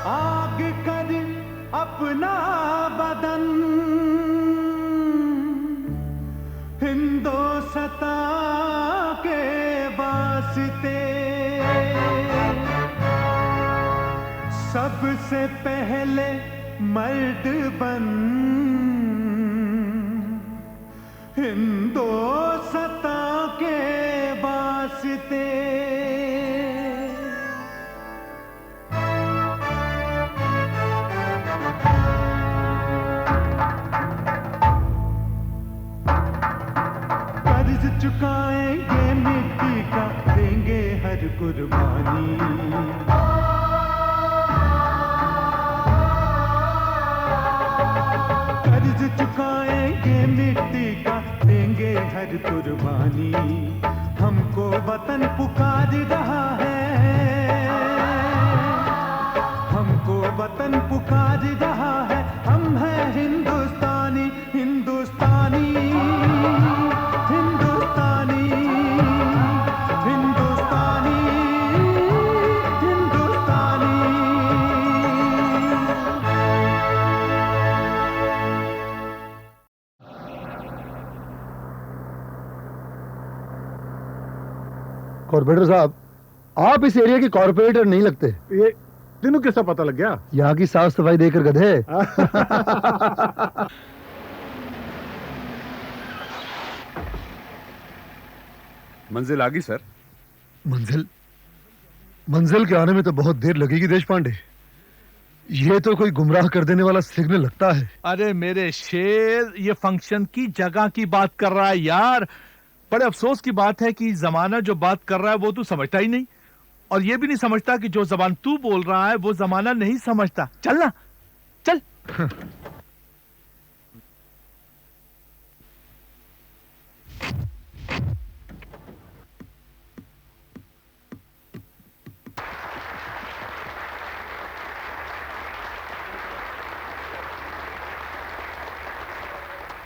आग कर अपना बदन हिंदोस्तां के वास्ते, सबसे पहले मर्द बन हिंदोस्तां के वास्ते। कर्ज चुकाएंगे मिट्टी का, देंगे हर कुर्बानी। कर्ज चुकाएंगे मिट्टी का, देंगे हर कुर्बानी। हमको वतन पुकार रहा है, हमको वतन पुकार रहा है। हम हैं हिंदुस्तानी, हिंदुस्तानी, हिंदुस्तानी, हिंदुस्तानी, हिंदुस्तानी। कॉर्पोरेटर साहब, आप इस एरिया के कॉर्पोरेटर नहीं लगते। ये तीनों कैसा पता लग गया? यहाँ की साफ सफाई देकर गधे। मंजिल आ गई सर। मंजिल के आने में तो बहुत देर लगेगी देश पांडे। ये तो कोई गुमराह कर देने वाला सिग्नल लगता है। अरे मेरे शेर, ये फंक्शन की जगह की बात कर रहा है यार। बड़े अफसोस की बात है कि जमाना जो बात कर रहा है वो तू समझता ही नहीं, और ये भी नहीं समझता कि जो जबान तू बोल रहा है वो जमाना नहीं समझता। चल ना, चल।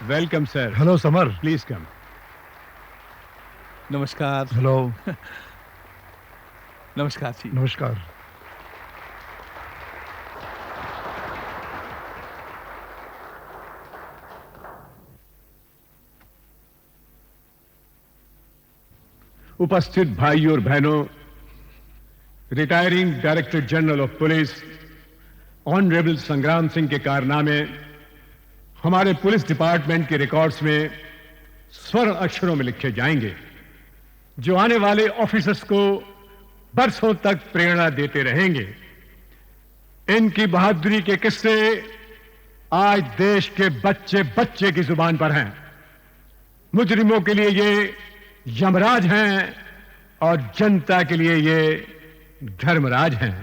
Welcome sir. Hello summer. Please come. नमस्कार। हेलो। नमस्कार जी। नमस्कार। उपस्थित भाइयों और बहनों, retiring director general of police honourable संग्राम सिंह के कारनामे हमारे पुलिस डिपार्टमेंट के रिकॉर्ड्स में स्वर्ण अक्षरों में लिखे जाएंगे, जो आने वाले ऑफिसर्स को बरसों तक प्रेरणा देते रहेंगे। इनकी बहादुरी के किस्से आज देश के बच्चे बच्चे की जुबान पर हैं। मुजरिमों के लिए ये यमराज हैं और जनता के लिए ये धर्मराज हैं।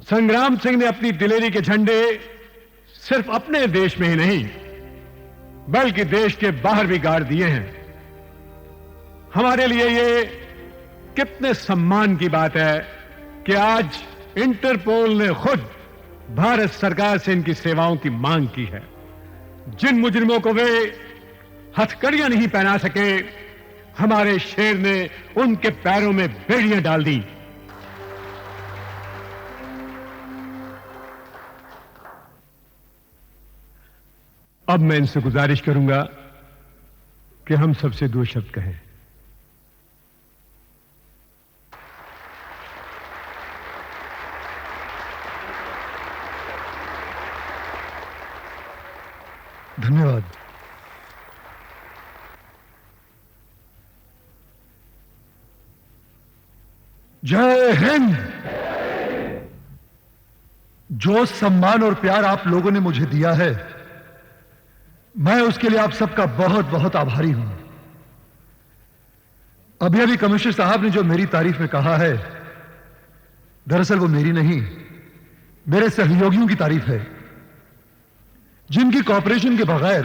संग्राम सिंह ने अपनी दिलेरी के झंडे सिर्फ अपने देश में ही नहीं बल्कि देश के बाहर भी गाड़ दिए हैं। हमारे लिए ये कितने सम्मान की बात है कि आज इंटरपोल ने खुद भारत सरकार से इनकी सेवाओं की मांग की है। जिन मुजरिमों को वे हथकड़ियां नहीं पहना सके, हमारे शेर ने उनके पैरों में बेड़ियां डाल दी। अब मैं इनसे गुजारिश करूंगा कि हम सबसे दो शब्द कहें। धन्यवाद। जय हिंद। जो सम्मान और प्यार आप लोगों ने मुझे दिया है, मैं उसके लिए आप सबका बहुत बहुत आभारी हूं। अभी अभी कमिश्नर साहब ने जो मेरी तारीफ में कहा है, दरअसल वो मेरी नहीं, मेरे सहयोगियों की तारीफ है, जिनकी कॉपरेशन के बगैर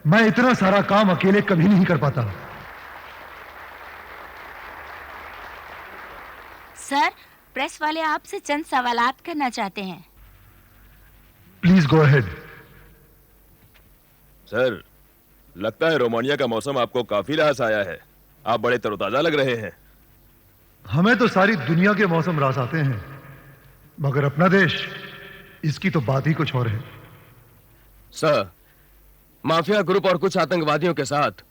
मैं इतना सारा काम अकेले कभी नहीं कर पाता। सर, प्रेस वाले आपसे चंद सवालात करना चाहते हैं। Please go ahead. सर, लगता है रोमानिया का मौसम आपको काफी रास आया है। आप बड़े तरोताजा लग रहे हैं। हमें तो सारी दुनिया के मौसम रास आते हैं, मगर अपना देश, इसकी तो बात ही कुछ और है। सर, माफिया ग्रुप और कुछ आतंकवादियों के साथ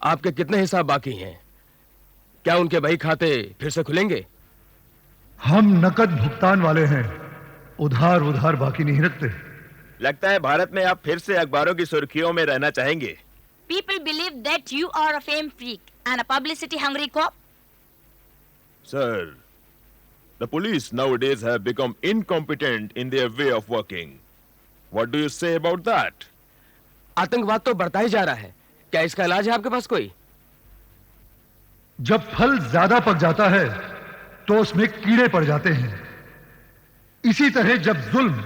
आपके कितने हिसाब बाकी हैं? क्या उनके बही खाते फिर से खुलेंगे? हम नकद भुगतान वाले हैं, उधार उधार बाकी नहीं रखते। लगता है भारत में आप फिर से अखबारों की सुर्खियों में रहना चाहेंगे। People believe that you are a fame freak and a publicity hungry cop. Sir, the police nowadays have become incompetent in their way of working. What do you say about that? आतंकवाद तो बढ़ता ही जा रहा है, क्या इसका इलाज है आपके पास कोई? जब फल ज्यादा पक जाता है तो उसमें कीड़े पड़ जाते हैं। इसी तरह जब जुल्म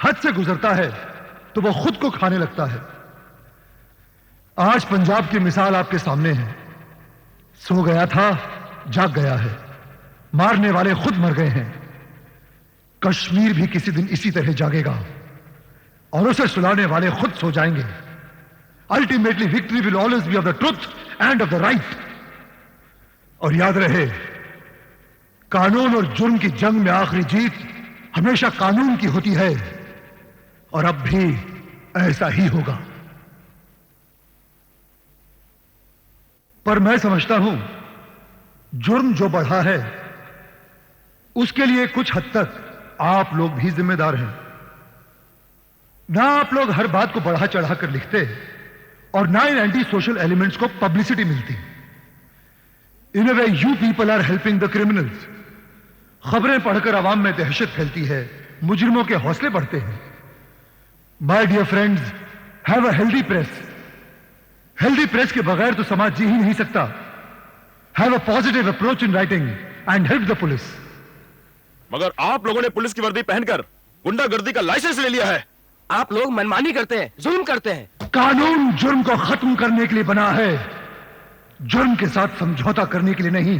हद से गुजरता है तो वो खुद को खाने लगता है। आज पंजाब की मिसाल आपके सामने है। सो गया था, जाग गया है। मारने वाले खुद मर गए हैं। कश्मीर भी किसी दिन इसी तरह जागेगा और उसे सुलाने वाले खुद सो जाएंगे। Ultimately victory will always be of the truth end of the right. और याद रहे, कानून और जुर्म की जंग में आखिरी जीत हमेशा कानून की होती है और अब भी ऐसा ही होगा। पर मैं समझता हूं, जुर्म जो बढ़ा है उसके लिए कुछ हद तक आप लोग भी जिम्मेदार हैं। ना आप लोग हर बात को बढ़ा चढ़ा कर लिखते और ना इन एंटी सोशल एलिमेंट्स को पब्लिसिटी मिलती। In a way you people are helping the criminals. खबरें पढ़कर आवाम में दहशत फैलती है, मुजरिमों के हौसले बढ़ते हैं। My dear friends, have a healthy press. Healthy press के बगैर तो समाज जी ही नहीं सकता। Have a positive approach in writing and help the police. मगर आप लोगों ने पुलिस की वर्दी पहनकर गुंडागर्दी का लाइसेंस ले लिया है। आप लोग मनमानी करते हैं, जुल्म करते हैं। कानून जुर्म को खत्म करने के लिए बना है, जुर्म के साथ समझौता करने के लिए नहीं।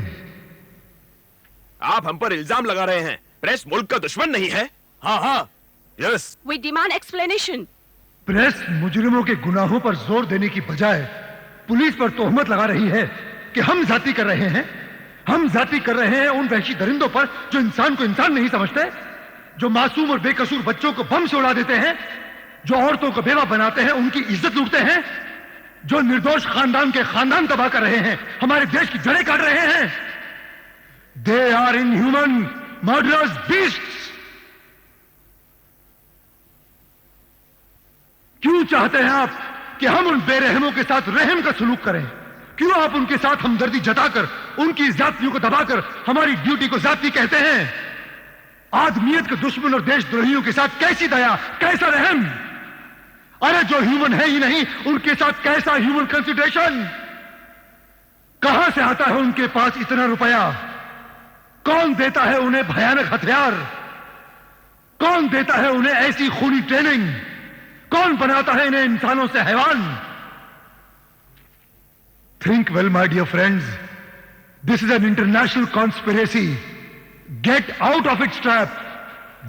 आप हम पर इल्जाम लगा रहे हैं प्रेस मुल्क का दुश्मन नहीं है। हाँ हाँ, yes. We demand explanation. Press मुजरिमों के गुनाहों पर जोर देने की बजाय पुलिस पर तोहमत लगा रही है कि हम जाति कर रहे हैं। हम जाति कर रहे हैं उन वहशी दरिंदों पर जो इंसान को इंसान नहीं समझते, जो मासूम और बेकसूर बच्चों को बम से उड़ा देते हैं, जो औरतों को बेवा बनाते हैं, उनकी इज्जत लूटते हैं, जो निर्दोष खानदान के खानदान तबाह कर रहे हैं, हमारे देश की जड़ें काट रहे हैं। They are inhuman murderers beasts. क्यों चाहते हैं आप कि हम उन बेरहमों के साथ रहम का सलूक करें? क्यों आप उनके साथ हमदर्दी जताकर उनकी जातियों को दबाकर हमारी ड्यूटी को जाति कहते हैं? आदमियत के दुश्मन और देशद्रोहियों के साथ कैसी दया, कैसा रहम? अरे जो ह्यूमन है ही नहीं, उनके साथ कैसा ह्यूमन कंसिडरेशन? कहां से आता है उनके पास इतना रुपया? कौन देता है उन्हें भयानक हथियार? कौन देता है उन्हें ऐसी खूनी ट्रेनिंग? कौन बनाता है इन्हें इंसानों से हैवान? Think well, my dear friends. This is an international conspiracy. Get out of its trap.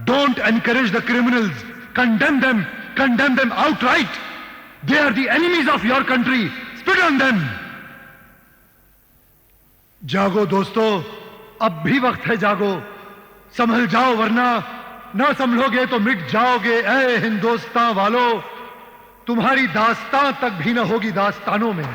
Don't encourage the criminals. Condemn them. Condemn them outright. They are the enemies of your country. Spit on them. जागो दोस्तों, अब भी वक्त है जागो। संभल जाओ वरना ना संभलोगे तो मिट जाओगे। ऐ हिंदुस्तान वालों, तुम्हारी दास्तां तक भी ना होगी दास्तानों में।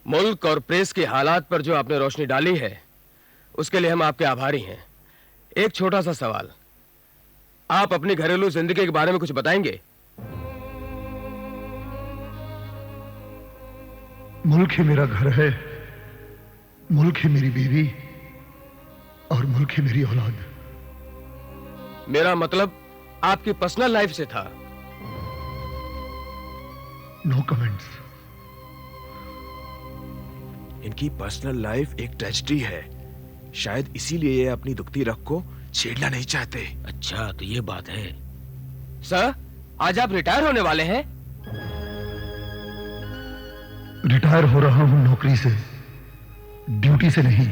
मुल्क और प्रेस के हालात पर जो आपने रोशनी डाली है उसके लिए हम आपके आभारी हैं। एक छोटा सा सवाल, आप अपनी घरेलू जिंदगी के बारे में कुछ बताएंगे? मुल्क ही मेरा घर है, मुल्क ही मेरी बीवी और मुल्क ही मेरी औलाद। मेरा मतलब आपकी पर्सनल लाइफ से था। No comments. इनकी पर्सनल लाइफ एक ट्रेजेडी है, शायद इसीलिए ये अपनी दुखती रग को छेड़ना नहीं चाहते। अच्छा, तो ये बात है। सर, आज आप रिटायर होने वाले हैं? रिटायर हो रहा हूं नौकरी से, ड्यूटी से नहीं।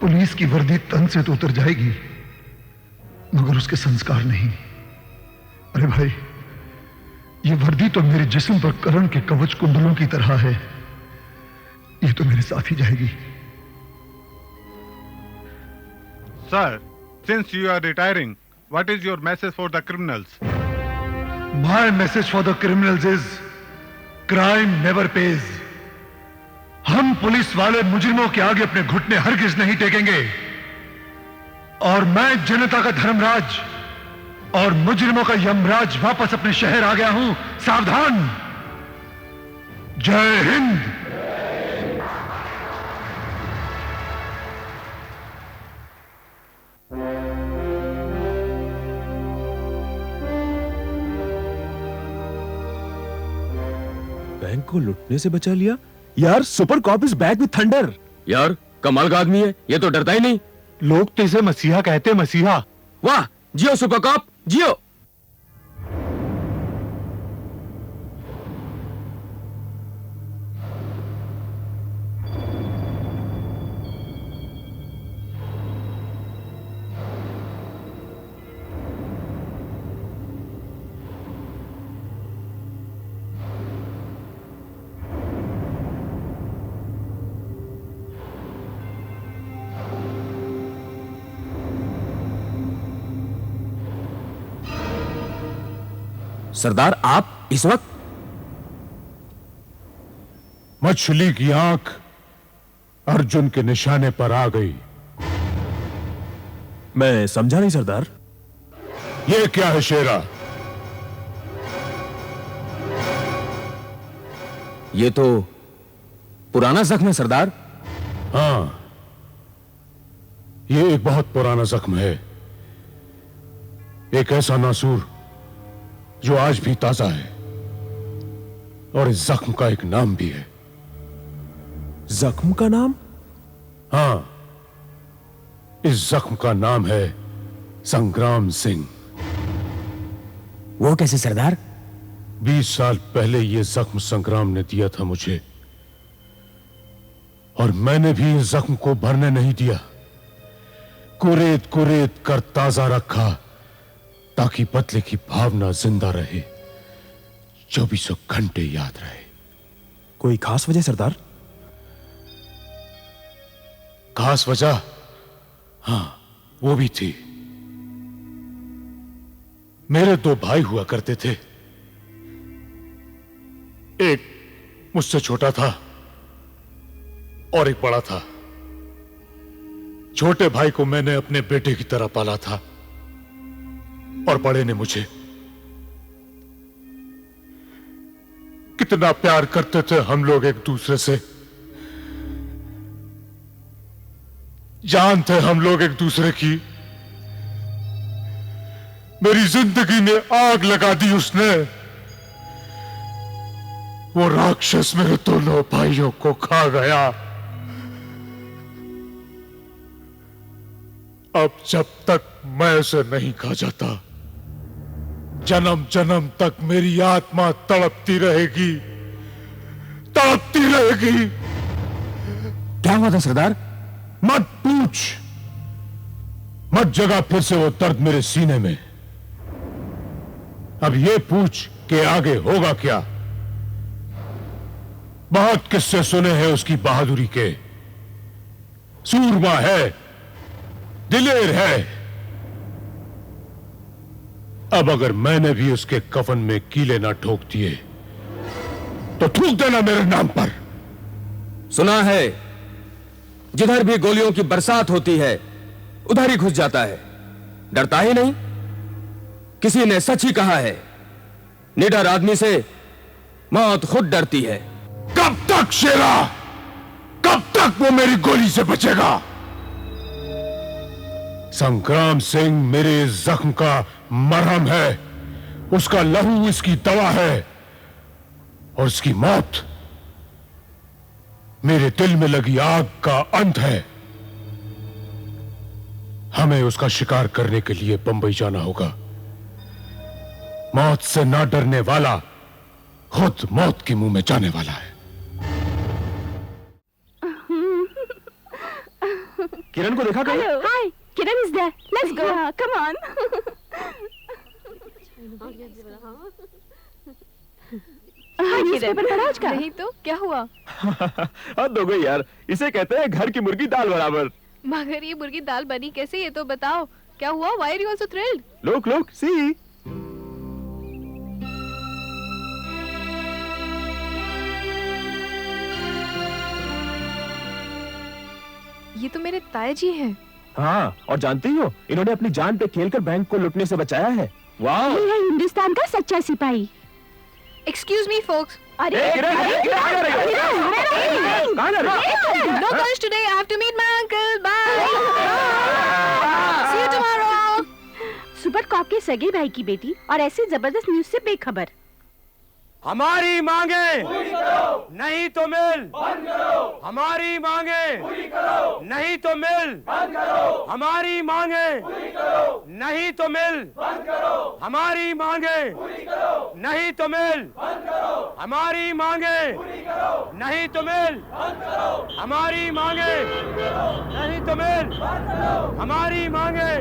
पुलिस की वर्दी तन से तो उतर जाएगी, मगर उसके संस्कार नहीं। अरे भाई, ये वर्दी तो मेरे जिस्म पर करण के कवच कुंडलों की तरह है, ये तो मेरे साथ ही जाएगी। Sir, since you are retiring, what is your message for the criminals? My message for the criminals is crime never pays. हम पुलिस वाले मुजरिमों के आगे अपने घुटने हरगिज नहीं टेकेंगे, और मैं जनता का धर्मराज और मुजरिमों का यमराज वापस अपने शहर आ गया हूं। सावधान। जय हिंद। बैंक को लुटने से बचा लिया यार। Super cop is back with thunder. यार कमाल का आदमी है, ये तो डरता ही नहीं। लोग तो इसे मसीहा कहते, मसीहा। वाह, जियो सुपर कॉप, जियो। सरदार, आप इस वक्त? मछली की आंख अर्जुन के निशाने पर आ गई। मैं समझा नहीं सरदार। ये क्या है शेरा? ये तो पुराना जख्म है सरदार। हां, ये एक बहुत पुराना जख्म है, एक ऐसा नासूर जो आज भी ताजा है, और इस जख्म का एक नाम भी है। जख्म का नाम? हां, इस जख्म का नाम है संग्राम सिंह। वो कैसे सरदार? 20 साल पहले ये जख्म संग्राम ने दिया था मुझे, और मैंने भी इस जख्म को भरने नहीं दिया। कुरेद कुरेद कर ताजा रखा, ताकि बदले की भावना जिंदा रहे, 24 घंटे याद रहे। कोई खास वजह सरदार? खास वजह? हां, वो भी थी। मेरे 2 भाई हुआ करते थे। एक मुझसे छोटा था और एक बड़ा था। छोटे भाई को मैंने अपने बेटे की तरह पाला था, और बड़े ने मुझे। कितना प्यार करते थे हम लोग एक दूसरे से। जान थे हम लोग एक दूसरे की। मेरी जिंदगी में आग लगा दी उसने। वो राक्षस मेरे दोनों भाइयों को खा गया। अब जब तक मैं उसे नहीं खा जाता, जन्म जन्म तक मेरी आत्मा तड़पती रहेगी, तड़पती रहेगी। क्या हुआ था सरदार? मत पूछ, मत जगा फिर से वो दर्द मेरे सीने में। अब ये पूछ कि आगे होगा क्या। बहुत किस्से सुने हैं उसकी बहादुरी के। सूरमा है, दिलेर है। अब अगर मैंने भी उसके कफन में कीले ना ठोक दिए, तो थूक देना मेरे नाम पर। सुना है जिधर भी गोलियों की बरसात होती है, उधर ही घुस जाता है। डरता ही नहीं। किसी ने सच ही कहा है, निडर आदमी से मौत खुद डरती है। कब तक शेरा, कब तक वो मेरी गोली से बचेगा? संग्राम सिंह मेरे जख्म का मरहम है, उसका लहू इसकी दवा है, और उसकी मौत मेरे दिल में लगी आग का अंत है। हमें उसका शिकार करने के लिए बंबई जाना होगा। मौत से ना डरने वाला खुद मौत के मुंह में जाने वाला है। किरण को देखा कहीं? Hi, Kiran is there, let's go, come on. Newspaper पढ़ा आज का? नहीं तो क्या हुआ? हद हो गई यार, इसे कहते हैं घर की मुर्गी दाल बराबर। मगर ये मुर्गी दाल बनी कैसे, ये तो बताओ। क्या हुआ? Why are you also thrilled? Look, see. ये तो मेरे ताया जी हैं। हाँ, और जानती हो, इन्होंने अपनी जान पे खेलकर बैंक को लुटने से बचाया है। वाह! ये है हिंदुस्तान का सच्चा सिपाही। Excuse me, folks. अरे No college today. I have to meet my uncle. Bye. See you tomorrow. Super cop के सगे भाई की बेटी और ऐसी जबरदस्त न्यूज से बेखबर। हमारी मांगे नहीं तो मिल, हमारी मांगे नहीं तो मिल, हमारी मांगे नहीं तो मिल, हमारी मांगे नहीं तो मिल, हमारी मांगे नहीं तो मिल, हमारी मांगे नहीं तो मिल, हमारी मांगे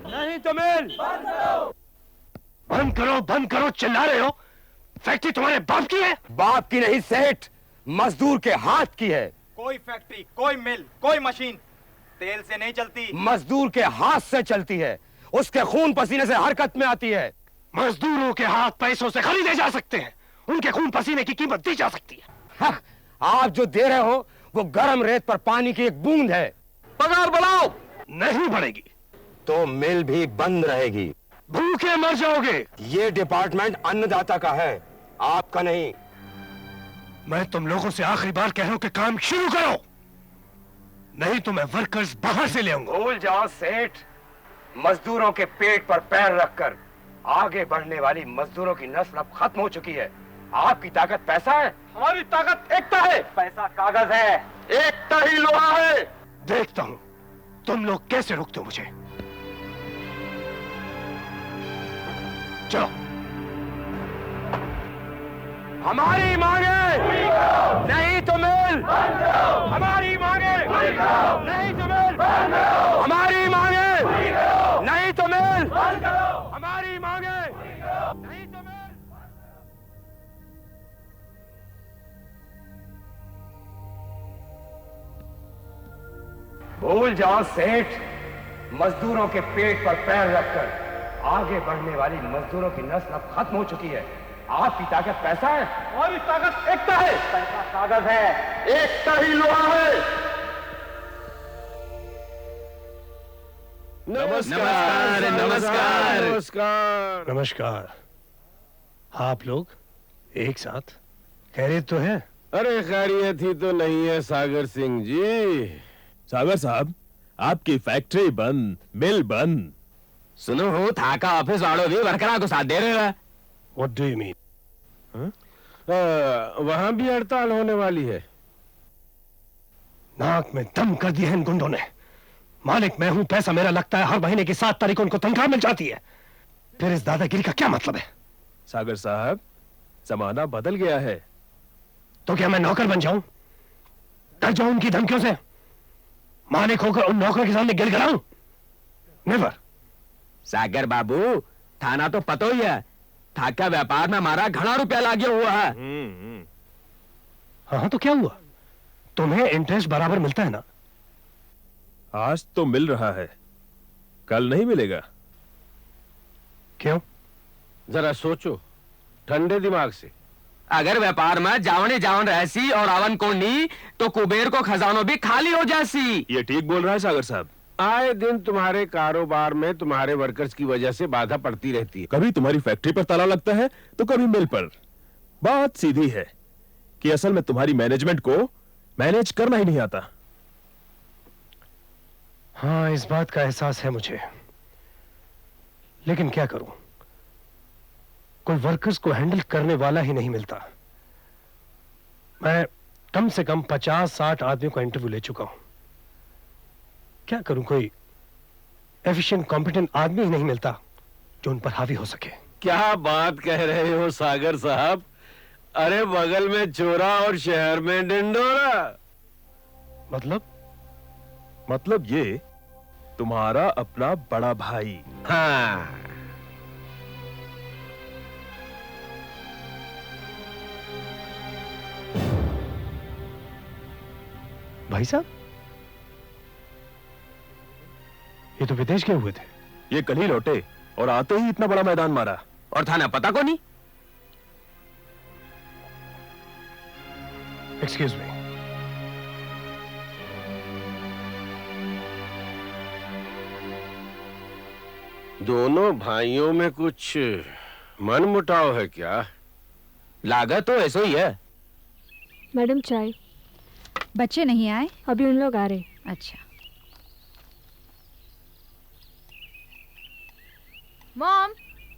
नहीं तो मिल। बंद करो, चिल्ला रहे हो? फैक्ट्री तुम्हारे बाप की है? बाप की नहीं सेठ, मजदूर के हाथ की है। कोई फैक्ट्री, कोई मिल, कोई मशीन तेल से नहीं चलती, मजदूर के हाथ से चलती है, उसके खून पसीने से हरकत में आती है। मजदूरों के हाथ पैसों से खरीदे जा सकते हैं, उनके खून पसीने की कीमत दी जा सकती है। आप जो दे रहे हो वो गर्म रेत पर पानी की एक बूंद है। पगार बढ़ाओ। नहीं बढ़ेगी तो मिल भी बंद रहेगी, भूखे मर जाओगे। ये डिपार्टमेंट अन्नदाता का है, आपका नहीं। मैं तुम लोगों से आखिरी बार कह रहा हूं कि काम शुरू करो, नहीं तो मैं वर्कर्स बाहर से ले आऊंगा। भूल जाओ सेठ, मजदूरों के पेट पर पैर रखकर आगे बढ़ने वाली मजदूरों की नस्ल अब खत्म हो चुकी है। आपकी ताकत पैसा है, हमारी ताकत एकता है। पैसा कागज है, एकता ही लोहा है। देखता हूं तुम लोग कैसे रोकते हो मुझे। चलो। हमारी मांगे नहीं तो मिल, हमारी मांगे नहीं तो मिल, हमारी मांगे नहीं तो मिल, हमारी मांगे नहीं तो मिल। भूल जाओ सेठ, मजदूरों के पेट पर पैर रखकर आगे बढ़ने वाली मजदूरों की नस्ल अब खत्म हो चुकी है। आपकी ताकत पैसा है, हमारी ताकत एकता है। पैसा कागज है, एकता ही लोहा है। नमस्कार, नमस्कार, नमस्कार, नमस्कार। आप लोग एक साथ खैरियत तो है? अरे खैरियत ही तो नहीं है सागर सिंह जी। सागर साहब, आपकी फैक्ट्री बंद, मिल बंद। सुनो हो, थाका ऑफिस वालों भी वर्करों को साथ दे रहे हैं। What do you mean? वहां भी हड़ताल होने वाली है। नाक में दम कर दिया है इन गुंडों ने। मालिक मैं हूं, पैसा मेरा लगता है, हर महीने की 7 तारीख को उनको तनख्वाह मिल जाती है। फिर इस दादागिरी का क्या मतलब है? सागर साहब, जमाना बदल गया है। तो क्या मैं नौकर बन जाऊं? डर जाऊं उनकी धमकियों से? मालिक होकर उन नौकरों के सामने गिड़गिड़ाऊं? नेवर। सागर बाबू, थाना तो पता ही है, थाका व्यापार में हमारा घना रुपया लागे हुआ है। हाँ तो क्या हुआ? तुम्हें इंटरेस्ट बराबर मिलता है ना? आज तो मिल रहा है, कल नहीं मिलेगा। क्यों? जरा सोचो ठंडे दिमाग से। अगर व्यापार में जावने जावन रहसी और आवन को नहीं तो कुबेर को खजानो भी खाली हो जासी। ये ठीक बोल रहा है सागर साहब। आए दिन तुम्हारे कारोबार में तुम्हारे वर्कर्स की वजह से बाधा पड़ती रहती है। कभी तुम्हारी फैक्ट्री पर ताला लगता है तो कभी मिल पर। बात सीधी है कि असल में तुम्हारी मैनेजमेंट को मैनेज करना ही नहीं आता। हाँ, इस बात का एहसास है मुझे, लेकिन क्या करूं, कोई वर्कर्स को हैंडल करने वाला ही नहीं मिलता। मैं कम से कम 50-60 आदमियों का इंटरव्यू ले चुका हूं। क्या करूं, कोई एफिशिएंट कॉम्पिटेंट आदमी ही नहीं मिलता जो उन पर हावी हो सके। क्या बात कह रहे हो सागर साहब, अरे बगल में चोरा और शहर में डिंडोरा। मतलब ये तुम्हारा अपना बड़ा भाई। हाँ। भाई साहब, ये तो विदेश गए हुए थे। ये कल ही लौटे और आते ही इतना बड़ा मैदान मारा। और थाना पता को नहीं। Excuse me. दोनों भाइयों में कुछ मनमुटाव है क्या? लागत तो ऐसे ही है। मैडम चाय। बच्चे नहीं आए? अभी उन लोग आ रहे। अच्छा। Mom,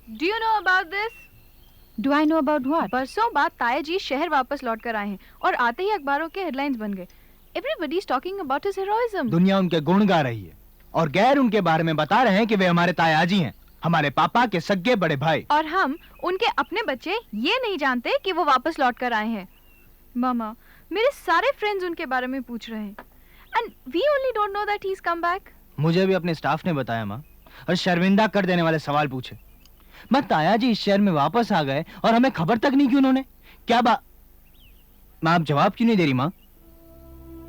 do you know about this? Do I know about what? परसों बाद ताया जी शहर वापस लौट कर आए हैं और आते ही अखबारों के हेडलाइंस बन गए। Everybody is talking about his heroism. दुनिया उनके गुण गा रही है और गैर उनके बारे में बता रहे हैं कि वे हमारे तायाजी हैं, हमारे पापा के सगे बड़े भाई। और हम उनके अपने बच्चे ये नहीं जानते कि वो वापस लौट कर आए हैं। मामा, मेरे सारे फ्रेंड्स उनके बारे में पूछ रहे हैं and we only don't know that he's come back. मुझे भी अपने स्टाफ ने बताया माँ, और शर्मिंदा कर देने वाले सवाल पूछे। मैं तायाजी इस शहर में वापस आ गए और हमें खबर तक नहीं की उन्होंने। क्या बात? माँ, आप जवाब क्यों नहीं दे रही माँ?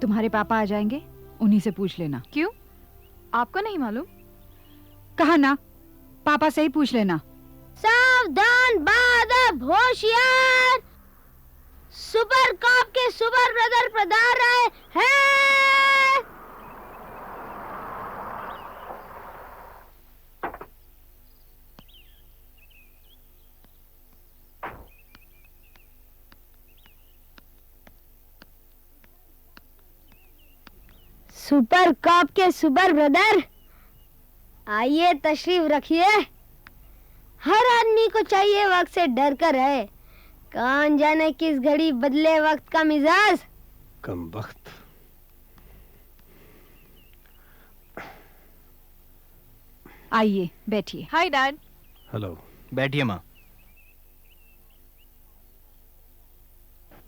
तुम्हारे पापा आ जाएंगे, उन्हीं से पूछ लेना। क्यों? आपको नहीं मालूम? कहा ना, पापा से ही पूछ लेना। सावधान, बादब, होशियार। सुपर कॉप के सुपर ब्रदर पधार रहे हैं। सुपर कॉप के सुपर ब्रदर, आइए तशरीफ रखिए। हर आदमी को चाहिए वक्त से डर कर रहे। कौन जाने किस घड़ी बदले वक्त का मिजाज। कम वक्त। आइए बैठिए। Hi dad. हेलो। बैठिए माँ।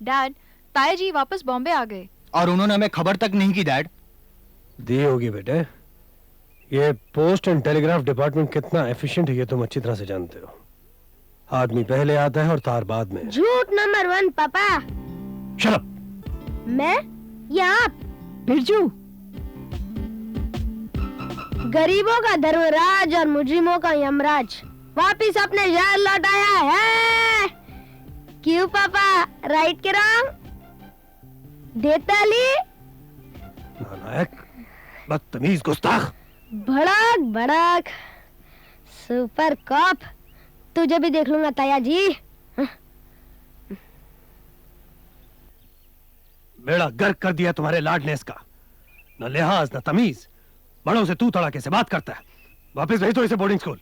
डैड, ताया जी वापस बॉम्बे आ गए। और उन्होंने हमें खबर तक नहीं की डैड। दी होगी बेटे। ये पोस्ट एंड टेलीग्राफ डिपार्टमेंट कितना एफिशिएंट है ये तुम अच्छी तरह से जानते हो। आदमी पहले आता है और तार बाद में। झूठ नंबर 1 पापा। Shut up. मैं या आप? बिरजू। गरीबों का धर्मराज और मुजरिमों का यमराज वापिस अपने शहर लौट आया है। क्यों पापा, राइट के रॉन्ग? देताली। नालायक, बदतमीज, गुस्ताख। भड़क भड़क। सुपर कॉप, तुझे भी देख लूंगा ताया जी। बेड़ा गर्क कर दिया तुम्हारे लाडनेस का। न लिहाज न तमीज। बड़ों से तू तड़ाके से बात करता है। वापस भेज दो इसे बोर्डिंग स्कूल।